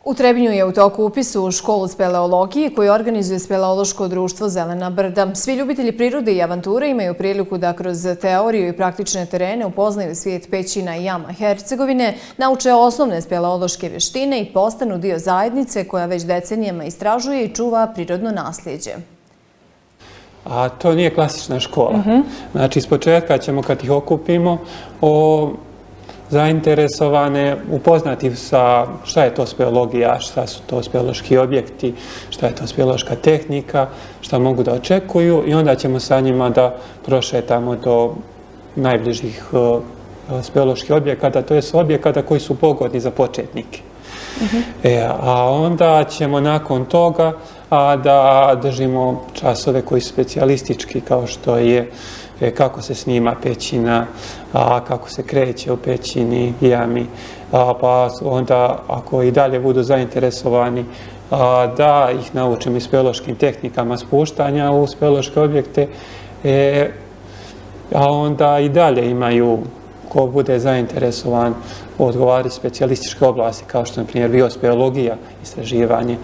U Trebinju je u toku upis u školu speleologije koju organizuje Speleološko društvo Zelena brda. Svi ljubitelji prirode i avanture imaju priliku da kroz teoriju i praktične terene upoznaju svijet pećina i jama Hercegovine, nauče osnovne speleološke vještine i postanu dio zajednice koja već decenijama istražuje i čuva prirodno nasljeđe. A to nije klasična škola. Znači, iz početka ćemo, kad ih okupimo, zainteresovane upoznati sa šta je to speleologija, šta su to speleološki objekti, šta je to speleološka tehnika, šta mogu da očekuju i onda ćemo sa njima da prošetamo do najbližih speleoloških objekata, to je objekata koji su pogodni za početnike. A onda ćemo nakon toga da držimo časove koji su specijalistički, kao što je kako se snima pećina, kako se kreće u pećini, jami, pa onda ako i dalje budu zainteresovani da ih naučimo i speleološkim tehnikama spuštanja u speleološke objekte, a onda i dalje imaju, ko bude zainteresovan, odgovarati specijalističke oblasti, kao što je, na primjer, biospeleologija, istraživanje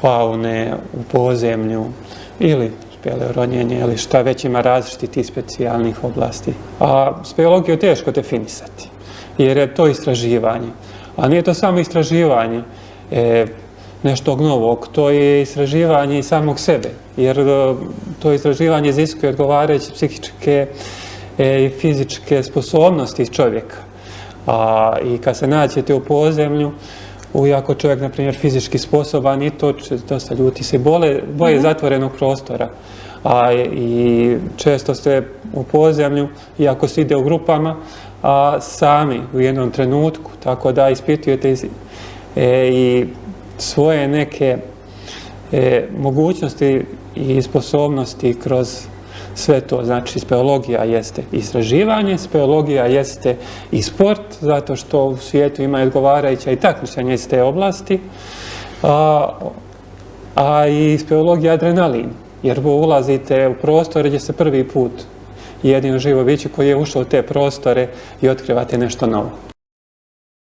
faune u podzemlju ili speleoronjenje, ili šta već ima različitih specijalnih oblasti. A speleologiju je teško definisati, jer je to istraživanje. A nije to samo istraživanje nešto novog, to je istraživanje i samog sebe, jer to istraživanje iziskuje odgovarajuće psihičke i fizičke sposobnosti čovjeka. I kad se nađete u podzemlju, iako čovjek, na primjer, fizički sposoban, i to dosta ljudi se boje zatvorenog prostora. I često ste u podzemlju, iako se ide u grupama, sami u jednom trenutku, tako da ispitujete i svoje neke mogućnosti i sposobnosti kroz sve to. Znači, speleologija jeste istraživanje, speleologija jeste i sport, zato što u svijetu ima odgovarajuća i takmičenja iz te oblasti, a i speleologija adrenalin, jer ulazite u prostore gdje se prvi put jedino živo biće koji je ušao u te prostore i otkrivate nešto novo.